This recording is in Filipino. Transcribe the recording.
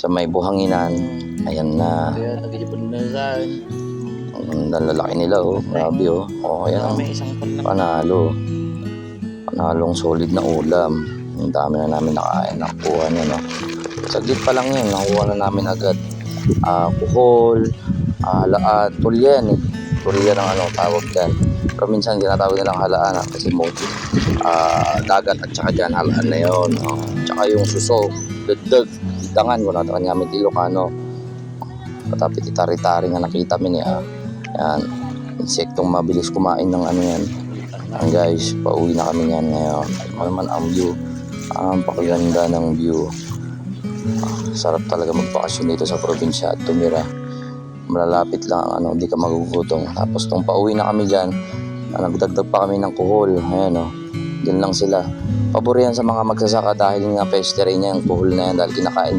sa may buhanginan. Ayan na. Kaya nag-ipon na saan. Ang lalaki nila oh. Grabe oh. Oh, ayan oh. May isang pan lang. Panalo. Panalong solid na ulam. Ang dami na namin nakain. Nakuha niya no. Saglit pa lang yan. Nakuha na namin agad. Kuhol. Halaan. Tulyan eh. Tulyan ang ano tawag dyan. Pero minsan ginatawag nilang halaan kasi mochi. Dagat at saka dyan halaan na yun. Tsaka yung suso. Dagdag. Itangan. Wala na kanya may Ilocano. Patapit itari-tari nga nakita mi niya. Yan. Insektong mabilis kumain ng ano yan. Yan guys. Pauwi na kami yan ngayon. Ano naman ang view. Ang pakaganda ng view. Sarap talaga magbakasyon dito sa probinsya at tumira. Malalapit lang ang ano, hindi ka magugutom. Tapos nung pauwi na kami dyan, nagdagdag pa kami ng kuhol. Ayan o, dyan lang sila. Pabor yan sa mga magsasaka dahil nga peste rin yan, kuhol na yan dahil kinakain nila.